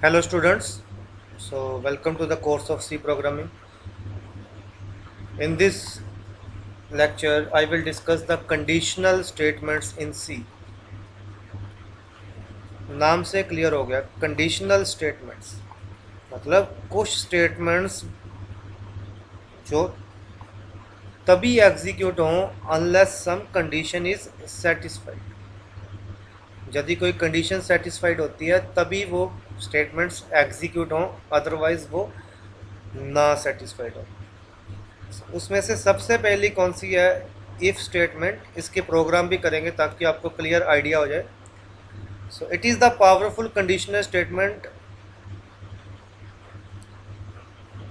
Hello students, so welcome to the course of C programming. In this lecture I will discuss the conditional statements in C. नाम से clear हो गया, conditional statements मतलब कुछ statements जो तभी execute हों unless some condition is satisfied. यदि कोई कंडीशन सेटिस्फाइड होती है तभी वो स्टेटमेंट्स एग्जीक्यूट हों, अदरवाइज वो ना सेटिस्फाइड हो। उसमें से सबसे पहली कौन सी है? If statement. इसके प्रोग्राम भी करेंगे ताकि आपको क्लियर आइडिया हो जाए। So it is the powerful conditional statement.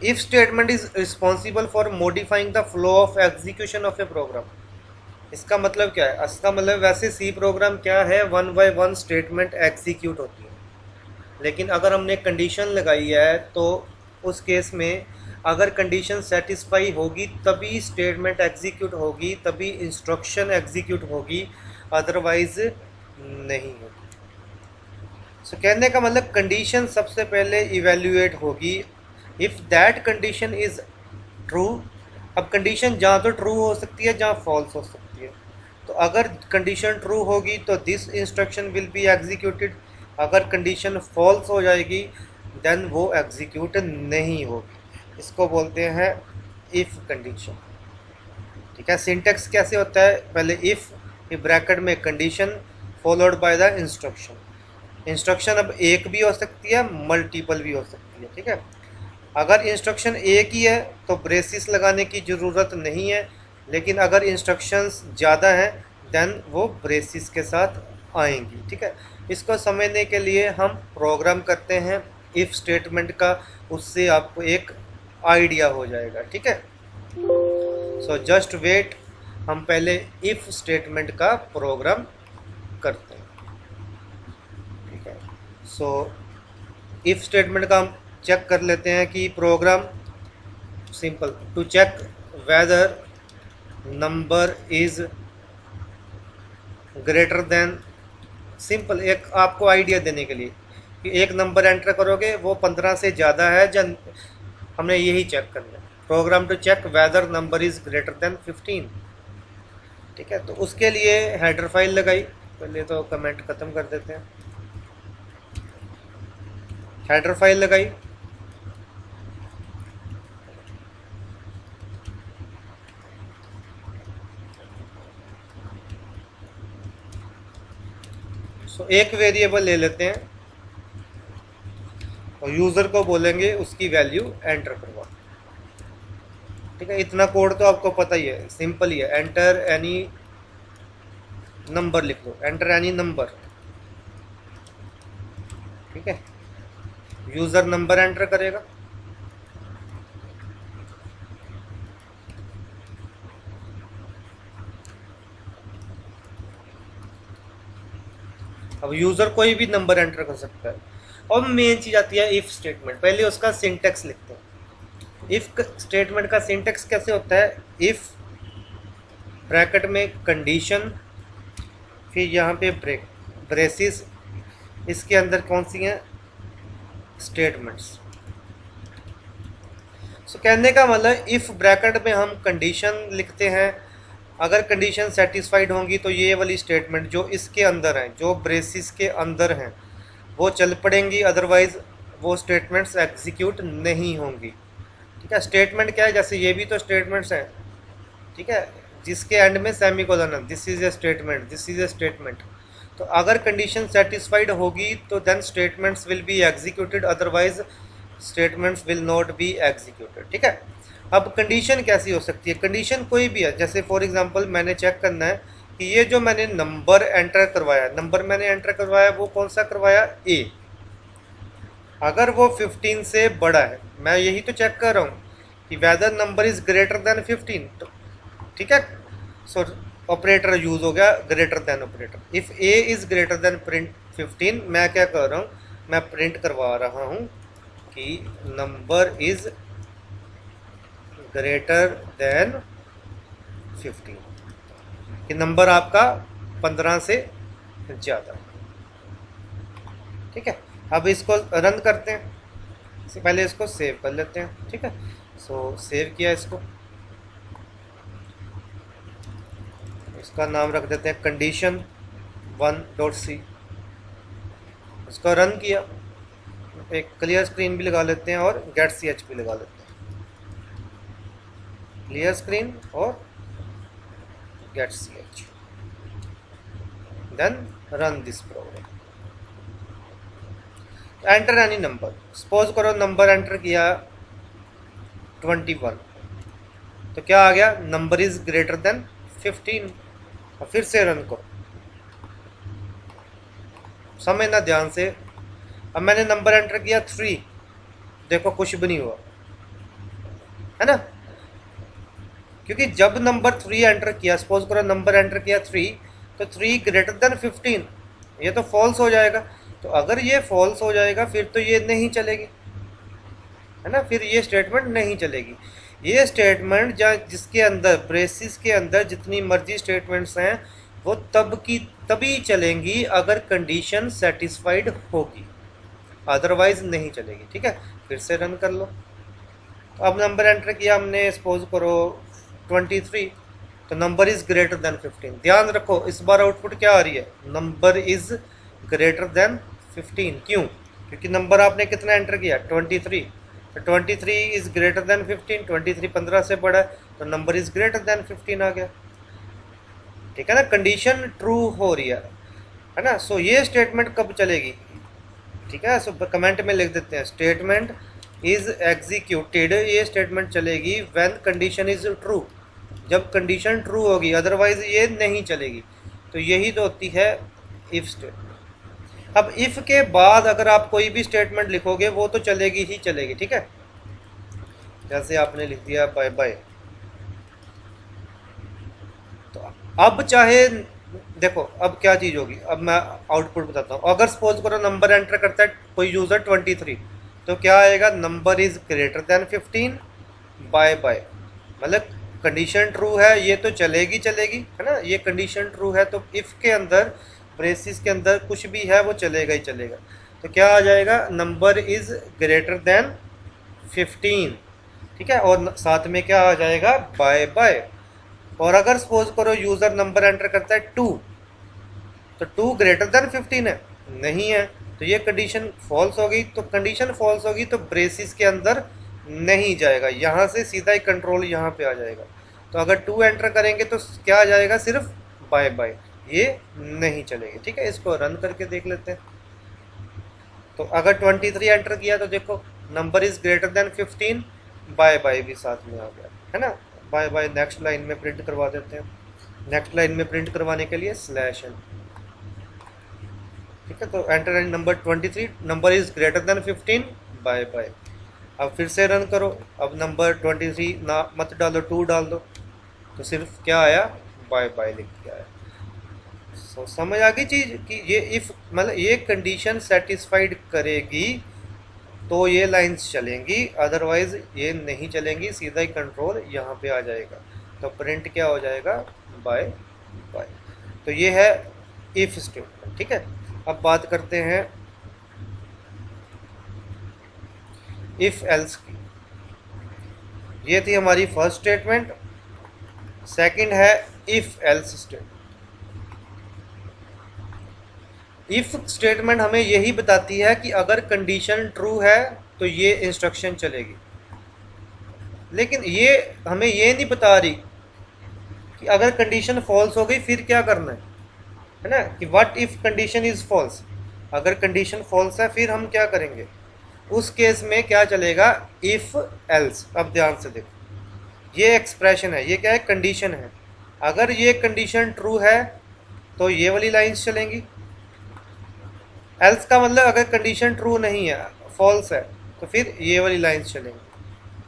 If statement is responsible for modifying the flow of execution of a program. इसका मतलब क्या है? इसका मतलब वैसे सी प्रोग्राम क्या है, one by one statement execute होती है, लेकिन अगर हमने कंडीशन लगाई है तो उस केस में अगर कंडीशन सेटिस्फाई होगी तभी स्टेटमेंट एग्जीक्यूट होगी, तभी इंस्ट्रक्शन एग्जीक्यूट होगी, अदरवाइज नहीं होगी। सो कहने का मतलब कंडीशन सबसे पहले इवेल्युएट होगी। If that condition is true. अब कंडीशन जहाँ तो ट्रू हो सकती है, जहाँ फॉल्स हो सकती है। तो अगर कंडीशन ट्रू होगी तो this instruction will be executed. अगर कंडीशन फॉल्स हो जाएगी देन वो एग्जीक्यूट नहीं होगी। इसको बोलते हैं इफ़ कंडीशन। ठीक है। सिंटेक्स कैसे होता है? पहले इफ़ ब्रैकेट में condition followed by the instruction. Instruction अब एक भी हो सकती है, मल्टीपल भी हो सकती है। ठीक है। अगर इंस्ट्रक्शन एक ही है तो ब्रेसिस लगाने की ज़रूरत नहीं है, लेकिन अगर इंस्ट्रक्शंस ज़्यादा हैं देन वो ब्रेसिस के साथ आएंगी। ठीक है। इसको समझने के लिए हम प्रोग्राम करते हैं इफ़ स्टेटमेंट का, उससे आपको एक आइडिया हो जाएगा। ठीक है। सो जस्ट वेट, हम पहले इफ़ स्टेटमेंट का प्रोग्राम करते हैं। ठीक है। सो इफ़ स्टेटमेंट का हम चेक कर लेते हैं कि program simple to check whether number is greater than. Simple एक आपको आइडिया देने के लिए कि एक नंबर एंटर करोगे वो 15 से ज़्यादा है या हमने यही चेक करना है। Program to check whether number is greater than 15। ठीक है। तो उसके लिए हेडर फाइल लगाई। पहले तो कमेंट ख़त्म कर देते हैं। हेडर फाइल लगाई। सो एक वेरिएबल ले लेते हैं और यूज़र को बोलेंगे उसकी वैल्यू एंटर करवा। ठीक है। इतना कोड तो आपको पता ही है, सिंपल ही है। एंटर एनी नंबर लिख लो, एंटर एनी नंबर। ठीक है। यूज़र नंबर एंटर करेगा। अब यूज़र कोई भी नंबर एंटर कर सकता है। और मेन चीज़ आती है इफ़ स्टेटमेंट। पहले उसका सिंटेक्स लिखते हैं। इफ़ स्टेटमेंट का सिंटेक्स कैसे होता है? इफ़ ब्रैकेट में कंडीशन, फिर यहाँ पे ब्रेसिस, इसके अंदर कौन सी हैं? स्टेटमेंट्स। सो कहने का मतलब इफ़ ब्रैकेट में हम कंडीशन लिखते हैं, अगर कंडीशन सेटिस्फाइड होंगी तो ये वाली स्टेटमेंट जो इसके अंदर हैं, जो ब्रेसिस के अंदर हैं, वो चल पड़ेंगी, अदरवाइज वो स्टेटमेंट्स एग्जीक्यूट नहीं होंगी। ठीक है। स्टेटमेंट क्या है? जैसे ये भी तो स्टेटमेंट्स हैं। ठीक है। जिसके एंड में सेमी कोलन है, this is a statement, this is a statement. तो अगर कंडीशन सेटिस्फाइड होगी तो then statements will be executed, otherwise statements will not be executed. ठीक है। अब कंडीशन कैसी हो सकती है? कंडीशन कोई भी है। जैसे फॉर एग्जांपल मैंने चेक करना है कि ये जो मैंने नंबर एंटर करवाया, नंबर मैंने एंटर करवाया वो कौन सा करवाया? ए। अगर वो 15 से बड़ा है, मैं यही तो चेक कर रहा हूँ कि whether number is greater than 15। तो ठीक है। सो ऑपरेटर यूज हो गया, greater than operator. If a is greater than print 15, मैं क्या कर रहा हूँ? मैं प्रिंट करवा रहा हूँ कि नंबर इज ग्रेटर देन 15, कि नंबर आपका 15 से ज़्यादा। ठीक है। अब इसको रन करते हैं, इससे पहले इसको सेव कर लेते हैं, ठीक है। सो सेव किया इसको, इसका नाम रख देते हैं condition1.c। इसको रन किया, एक क्लियर स्क्रीन भी लगा लेते हैं और गेट सी एच भी लगा लेते हैं, क्लियर स्क्रीन और get C H, then run this program. Enter any number, suppose करो नंबर एंटर किया 21, तो क्या आ गया, नंबर इज ग्रेटर देन 15। और फिर से रन करो, समझना ध्यान से। अब मैंने नंबर एंटर किया 3, देखो कुछ भी नहीं हुआ, है ना, क्योंकि जब नंबर 3 एंटर किया, सपोज करो नंबर एंटर किया 3, तो 3 ग्रेटर देन 15, ये तो फॉल्स हो जाएगा। तो अगर ये फॉल्स हो जाएगा फिर तो ये नहीं चलेगी, है ना, फिर ये स्टेटमेंट नहीं चलेगी। ये स्टेटमेंट जिसके अंदर ब्रेसिस के अंदर जितनी मर्जी स्टेटमेंट्स हैं वो तभी चलेंगी अगर कंडीशन सेटिस्फाइड होगी, अदरवाइज नहीं चलेगी, ठीक है। फिर से रन कर लो। तो अब नंबर एंटर किया हमने, सपोज करो 23, तो नंबर इज ग्रेटर देन 15। ध्यान रखो इस बार आउटपुट क्या आ रही है, नंबर इज ग्रेटर देन 15। क्यों, क्योंकि नंबर आपने कितना एंटर किया 23, तो 23 इज ग्रेटर देन 15, 23 15 से बड़ा है तो नंबर इज ग्रेटर देन 15 आ गया, ठीक है ना, कंडीशन ट्रू हो रही है ना। सो ये स्टेटमेंट कब चलेगी, ठीक है, सो कमेंट में लिख देते हैं स्टेटमेंट इज एग्जीक्यूटेड, ये स्टेटमेंट चलेगी व्हेन कंडीशन इज ट्रू, जब कंडीशन ट्रू होगी, अदरवाइज ये नहीं चलेगी। तो यही तो होती है इफ स्टेटमेंट। अब इफ के बाद अगर आप कोई भी स्टेटमेंट लिखोगे वो तो चलेगी ही चलेगी, ठीक है। जैसे आपने लिख दिया बाय बाय, तो अब चाहे देखो अब क्या चीज़ होगी, अब मैं आउटपुट बताता हूँ। अगर सपोज करो नंबर एंटर करता है कोई यूज़र 23, तो क्या आएगा, number is greater than 15 bye bye, मतलब कंडीशन ट्रू है, ये तो चलेगी है ना, ये कंडीशन ट्रू है, तो इफ़ के अंदर ब्रेसिस के अंदर कुछ भी है वो चलेगा ही चलेगा। तो क्या आ जाएगा, नंबर इज ग्रेटर देन 15, ठीक है, और साथ में क्या आ जाएगा, बाय बाय। और अगर सपोज करो यूज़र नंबर एंटर करता है 2, तो 2 ग्रेटर देन 15 है, नहीं है, तो ये कंडीशन फॉल्स होगी। तो कंडीशन फॉल्स होगी तो ब्रेसिस के अंदर नहीं जाएगा, यहाँ से सीधा ही कंट्रोल यहाँ पे आ जाएगा। तो अगर 2 एंटर करेंगे तो क्या आ जाएगा, सिर्फ बाय बाय, ये नहीं चलेगी, ठीक है। इसको रन करके देख लेते हैं। तो अगर 23 एंटर किया तो देखो number is greater than 15, bye bye भी साथ में आ गया, है ना। बाय बाय नेक्स्ट लाइन में प्रिंट करवा देते हैं, नेक्स्ट लाइन में प्रिंट करवाने के लिए /n, ठीक है। तो enter and number 23, number is greater than 15, bye bye. अब फिर से रन करो, अब नंबर 23 ना मत डालो, 2 डाल दो, तो सिर्फ क्या आया, बाय बाय लिख के आया। सो समझ आ गई चीज़ कि ये इफ मतलब ये कंडीशन सेटिस्फाइड करेगी तो ये लाइंस चलेंगी, अदरवाइज ये नहीं चलेंगी, सीधा ही कंट्रोल यहाँ पे आ जाएगा। तो प्रिंट क्या हो जाएगा, बाय बाय। तो ये है इफ स्टेटमेंट, ठीक है। अब बात करते हैं इफ एल्स की। ये थी हमारी फर्स्ट स्टेटमेंट। सेकंड है if else statement. If statement हमें यही बताती है कि अगर कंडीशन ट्रू है तो ये इंस्ट्रक्शन चलेगी, लेकिन ये हमें ये नहीं बता रही कि अगर कंडीशन फॉल्स हो गई फिर क्या करना है ना, कि what if condition is false, अगर कंडीशन फॉल्स है फिर हम क्या करेंगे, उस केस में क्या चलेगा, इफ एल्स। अब ध्यान से देखो, ये एक्सप्रेशन है, ये क्या है, कंडीशन है। अगर ये कंडीशन ट्रू है तो ये वाली लाइंस चलेंगी, एल्स का मतलब अगर कंडीशन ट्रू नहीं है, फॉल्स है, तो फिर ये वाली लाइंस चलेंगी,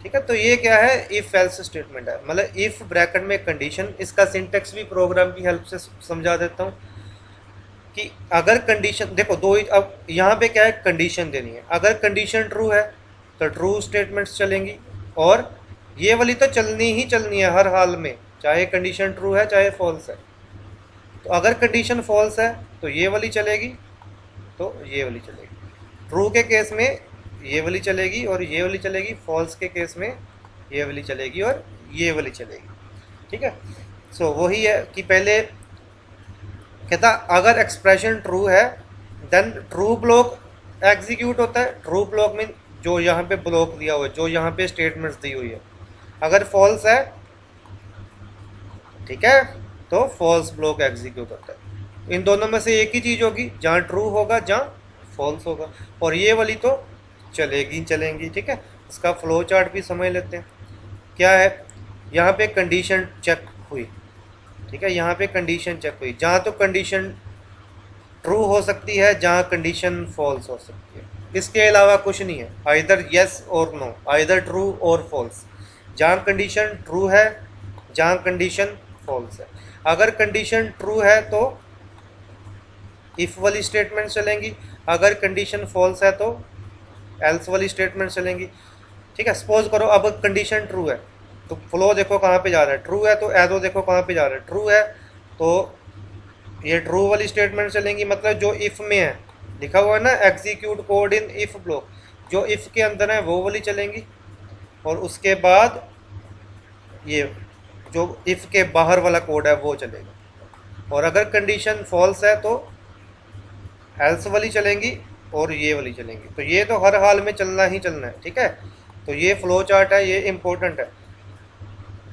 ठीक है। तो ये क्या है, इफ एल्स स्टेटमेंट है, मतलब इफ ब्रैकेट में कंडीशन। इसका सिंटेक्स भी प्रोग्राम की हेल्प से समझा देता हूँ कि अगर कंडीशन देखो दो, अब यहाँ पे क्या है, कंडीशन देनी है। अगर कंडीशन ट्रू है तो ट्रू स्टेटमेंट्स चलेंगी, और ये वाली तो चलनी ही चलनी है हर हाल में, चाहे कंडीशन ट्रू है चाहे फॉल्स है। तो अगर कंडीशन फॉल्स है तो ये वाली चलेगी, तो ये वाली चलेगी। ट्रू के केस में ये वाली चलेगी और ये वाली चलेगी, फॉल्स के केस में ये वाली चलेगी और ये वाली चलेगी। ठीक है, सो वही है कि पहले कहता अगर एक्सप्रेशन ट्रू है देन ट्रू ब्लॉक एग्जीक्यूट होता है। ट्रू ब्लॉक मीन जो यहाँ पे ब्लॉक दिया हुआ है, जो यहाँ पे स्टेटमेंट्स दी हुई है। अगर फॉल्स है, ठीक है, तो फॉल्स ब्लॉक एग्जीक्यूट होता है। इन दोनों में से एक ही चीज़ होगी, जहाँ ट्रू होगा जहाँ फॉल्स होगा, और ये वाली तो चलेगी चलेंगी। ठीक है, इसका फ्लो चार्ट भी समझ लेते हैं। क्या है, यहाँ पे कंडीशन चेक हुई, ठीक है, यहाँ पे कंडीशन चेक हुई, जहाँ तो कंडीशन ट्रू हो सकती है, जहाँ कंडीशन फॉल्स हो सकती है, इसके अलावा कुछ नहीं है। आइदर यस और नो, आइदर ट्रू और फॉल्स। जहाँ कंडीशन ट्रू है, जहाँ कंडीशन फॉल्स है। अगर कंडीशन ट्रू है तो इफ़ वाली स्टेटमेंट चलेंगी, अगर कंडीशन फॉल्स है तो एल्स वाली स्टेटमेंट चलेंगी। ठीक है, सपोज करो अब कंडीशन ट्रू है तो फ्लो देखो कहाँ पे जा रहा है, ट्रू है तो एरो देखो कहाँ पे जा रहा है, ट्रू है तो ये ट्रू वाली स्टेटमेंट चलेंगी, मतलब जो इफ़ में है लिखा हुआ है ना, execute code in if block, जो इफ़ के अंदर है वो वाली चलेंगी। और उसके बाद ये जो इफ़ के बाहर वाला कोड है वो चलेगा। और अगर कंडीशन फॉल्स है तो एल्स वाली चलेंगी और ये वाली चलेंगी। तो ये तो हर हाल में चलना ही चलना है। ठीक है, तो ये फ्लो चार्ट है, ये इम्पोर्टेंट है।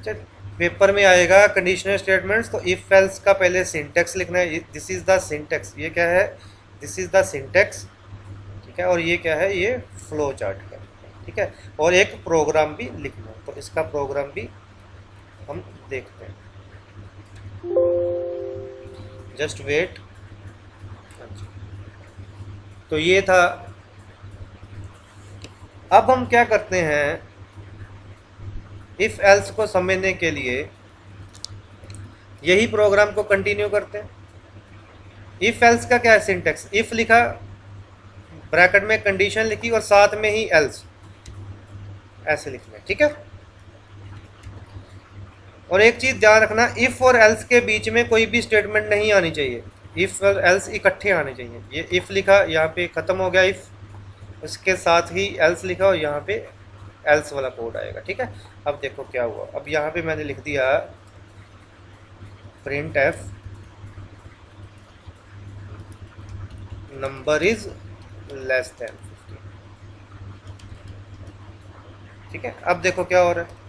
चल पेपर में आएगा कंडीशनल स्टेटमेंट्स, तो इफ एल्स का पहले सिंटेक्स लिखना है। दिस इज द सिंटेक्स, ये क्या है, दिस इज द सिंटेक्स। ठीक है, और ये क्या है, ये फ्लो चार्ट है। ठीक है, और एक प्रोग्राम भी लिखना है, तो इसका प्रोग्राम भी हम देखते हैं। Just wait. तो ये था। अब हम क्या करते हैं, इफ एल्स को समझने के लिए यही प्रोग्राम को कंटिन्यू करते हैं। इफ एल्स का क्या है सिंटेक्स, इफ लिखा, ब्रैकेट में कंडीशन लिखी और साथ में ही एल्स, ऐसे लिखना है। ठीक है, और एक चीज ध्यान रखना, इफ और एल्स के बीच में कोई भी स्टेटमेंट नहीं आनी चाहिए, इफ और एल्स इकट्ठे आने चाहिए। ये इफ लिखा, यहाँ पे खत्म हो गया इफ, उसके साथ ही एल्स लिखा और यहाँ पे एल्स वाला कोड आएगा। ठीक है, अब देखो क्या हुआ। अब यहाँ पे मैंने लिख दिया print F number is less then 50। ठीक है, अब देखो क्या हो रहा है।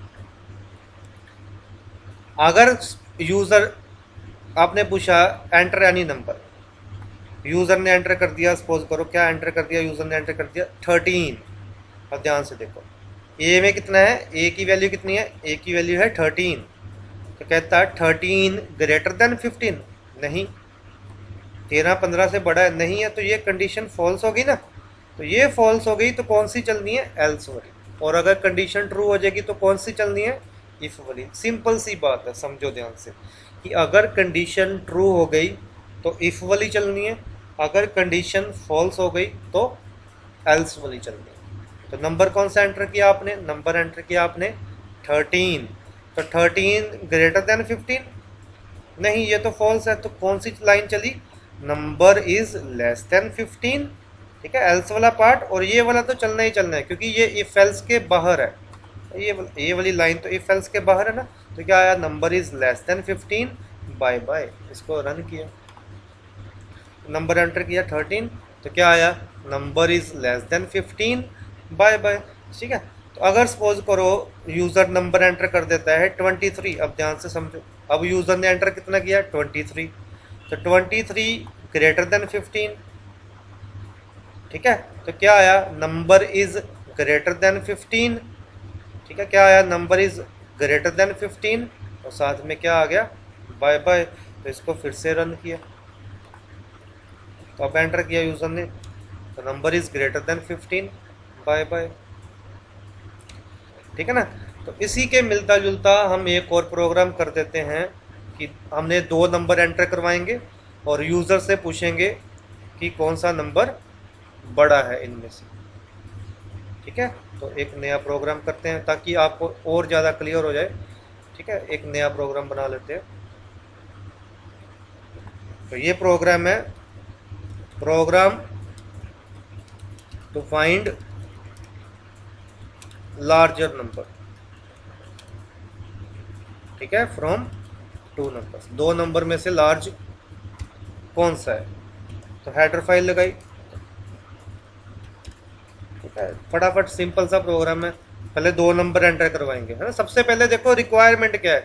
अगर यूजर, आपने पूछा एंटर एनी नंबर, यूजर ने एंटर कर दिया, सपोज करो क्या एंटर कर दिया, यूजर ने एंटर कर दिया 13। अब ध्यान से देखो, ए में कितना है, ए की वैल्यू कितनी है, ए की वैल्यू है 13। तो कहता है 13 ग्रेटर देन 15, नहीं, 13 15 से बड़ा है, नहीं है, तो ये कंडीशन फॉल्स होगी ना। तो ये फॉल्स हो गई तो कौन सी चलनी है, एल्स वाली। और अगर कंडीशन ट्रू हो जाएगी तो कौन सी चलनी है, इफ वाली। सिंपल सी बात है, समझो ध्यान से कि अगर कंडीशन ट्रू हो गई तो इफ वाली चलनी है, अगर कंडीशन फॉल्स हो गई तो एल्स वाली चलनी है। तो नंबर कौन सा एंटर किया आपने, नंबर एंटर किया आपने 13। तो 13 ग्रेटर देन 15, नहीं, ये तो फॉल्स है, तो कौन सी लाइन चली, नंबर इज लेस देन 15। ठीक है, एल्स वाला पार्ट, और ये वाला तो चलना ही चलना है क्योंकि ये इफ एल्स के बाहर है। ये वाली लाइन तो इफ एल्स के बाहर है ना। तो क्या आया, number is less than 15, bye bye. इसको रन किया, नंबर एंटर किया 13, तो क्या आया, number is less than 15, bye bye. ठीक है, तो अगर सपोज करो यूज़र नंबर एंटर कर देता है 23, अब ध्यान से समझो, अब यूज़र ने एंटर कितना किया 23, तो 23 ग्रेटर देन 15। ठीक है, तो क्या आया, नंबर इज ग्रेटर देन 15। ठीक है, क्या आया, नंबर इज ग्रेटर देन 15, और साथ में क्या आ गया, बाय बाय। तो इसको फिर से रन किया, तो अब एंटर किया यूज़र ने, तो number is greater than 15, bye bye. ठीक है ना। तो इसी के मिलता जुलता हम एक और प्रोग्राम कर देते हैं कि हमने 2 नंबर एंटर करवाएंगे और यूज़र से पूछेंगे कि कौन सा नंबर बड़ा है इनमें से। ठीक है, तो एक नया प्रोग्राम करते हैं ताकि आपको और ज़्यादा क्लियर हो जाए। ठीक है, एक नया प्रोग्राम बना लेते हैं। तो ये प्रोग्राम है, program to find larger number, ठीक है, फ्रॉम टू नंबर्स, दो नंबर में से लार्ज कौन सा है। तो हेडर फाइल लगाई, ठीक है, फटाफट सिंपल सा प्रोग्राम है। पहले दो नंबर एंटर करवाएंगे, है ना। सबसे पहले देखो रिक्वायरमेंट क्या है,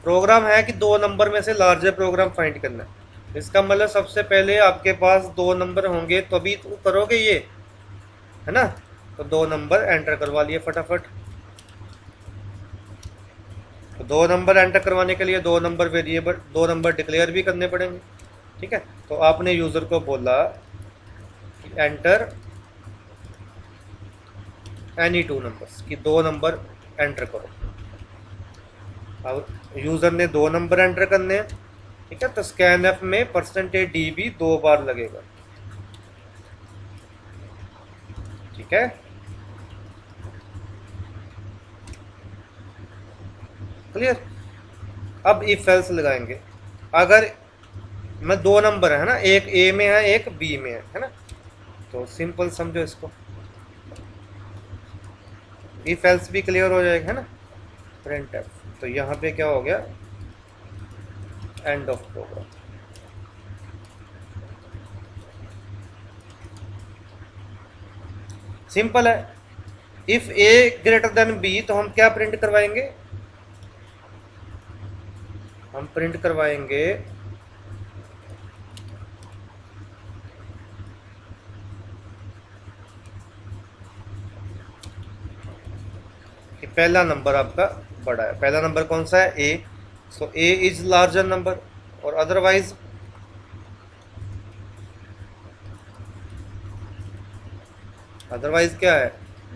प्रोग्राम है कि दो नंबर में से लार्जर प्रोग्राम फाइंड करना है। इसका मतलब सबसे पहले आपके पास दो नंबर होंगे तभी तो करोगे ये, है ना। तो दो नंबर एंटर करवा लिए फटाफट। तो दो नंबर एंटर करवाने के लिए दो नंबर वेरिएबल, दो नंबर डिक्लेयर भी करने पड़ेंगे, ठीक है। तो आपने यूजर को बोला कि एंटर एनी टू नंबर्स, कि दो नंबर एंटर करो। अब यूजर ने दो नंबर एंटर करने हैं, ठीक है। तो स्कैनएफ में %d भी दो बार लगेगा, ठीक है। क्लियर। अब इफ एल्स लगाएंगे, अगर मैं दो नंबर है ना, एक ए में है एक बी में है ना, तो सिंपल समझो इसको, इफ एल्स भी क्लियर हो जाएगा, है ना। प्रिंट एफ, तो यहाँ पे क्या हो गया, एंड ऑफ प्रोग्राम। सिंपल है। If A greater than B, तो हम क्या प्रिंट करवाएंगे, हम प्रिंट करवाएंगे कि पहला नंबर आपका बड़ा है। पहला नंबर कौन सा है, A, so A is larger number, और अदरवाइज क्या है,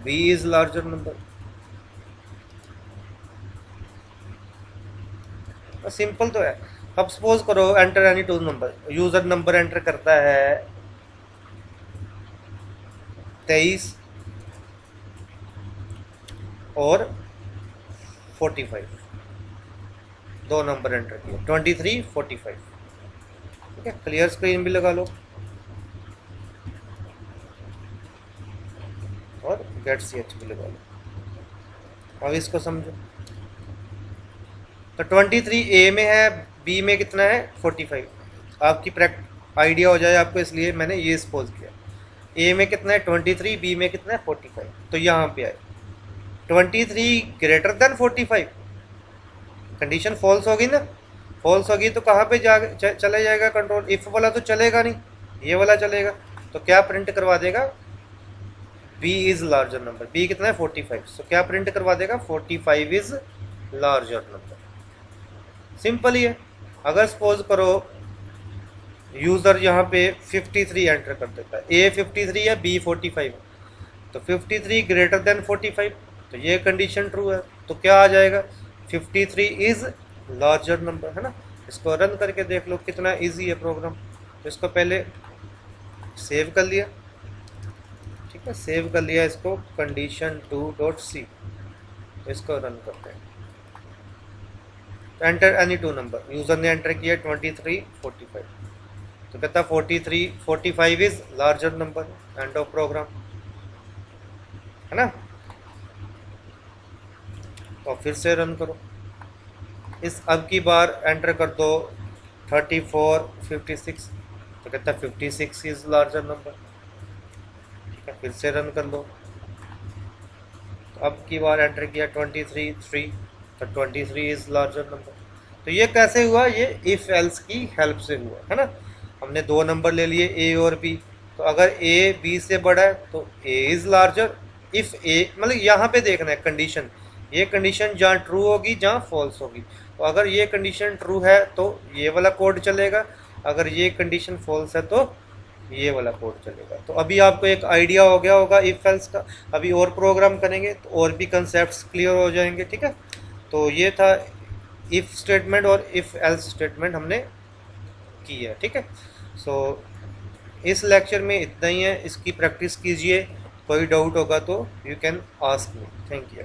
B is larger number. Simple तो है। अब सपोज करो enter any two number, user number enter करता है 23 और 45, दो नंबर एंटर किए 23 45, ठीक है। क्लियर स्क्रीन भी लगा लो और गेट ch भी लगा लो। अब इसको समझो, तो 23 ए में है, बी में कितना है 45। आपकी आइडिया हो जाए आपको, इसलिए मैंने ये सपोज किया। ए में कितना है 23, बी में कितना है 45। तो यहाँ पे आए 23 ग्रेटर देन 45, कंडीशन फॉल्स होगी ना, फॉल्स होगी तो कहाँ पे चले जाएगा कंट्रोल, इफ वाला तो चलेगा नहीं, ये वाला चलेगा। तो क्या प्रिंट करवा देगा, B is larger number, B कितना है 45, तो क्या प्रिंट करवा देगा 45 इज लार्जर नंबर। सिंपल ही है। अगर सपोज करो यूजर यहाँ पे 53 एंटर कर देता है, ए 53 है बी 45, तो 53 ग्रेटर देन 45, तो ये कंडीशन ट्रू है। तो क्या आ जाएगा, 53 इज लार्जर नंबर, है ना। इसको रन करके देख लो कितना इजी है प्रोग्राम। तो इसको पहले सेव कर लिया, ठीक है, सेव कर लिया इसको condition2.c, इसको रन करते हैं। Enter any two number, user ने एंटर किया 23 45, तो कहता 43 45 is larger number, end of program, है ना। तो फिर से रन करो, इस अब की बार एंटर कर दो 34 56, तो कहता 56 इज लार्जर नंबर, ठीक है। फिर से रन कर लो, तो अब की बार एंटर किया 23 3, तो 23 इज लार्जर नंबर। तो ये कैसे हुआ, ये इफ एल्स की हेल्प से हुआ, है ना। हमने दो नंबर ले लिए ए और बी, तो अगर ए बी से बड़ा है तो ए इज लार्जर, इफ ए मतलब यहाँ पे देखना है कंडीशन, ये कंडीशन जहाँ ट्रू होगी जहाँ फॉल्स होगी। तो अगर ये कंडीशन ट्रू है तो ये वाला कोड चलेगा, अगर ये कंडीशन फॉल्स है तो ये वाला कोड चलेगा। तो अभी आपको एक आइडिया हो गया होगा इफ एल्स का। अभी और प्रोग्राम करेंगे तो और भी कंसेप्ट्स क्लियर हो जाएंगे, ठीक है। तो ये था इफ स्टेटमेंट और इफ एल्स स्टेटमेंट हमने की है, ठीक है। सो इस लेक्चर में इतना ही है, इसकी प्रैक्टिस कीजिए, कोई डाउट होगा तो you can ask me. Thank you.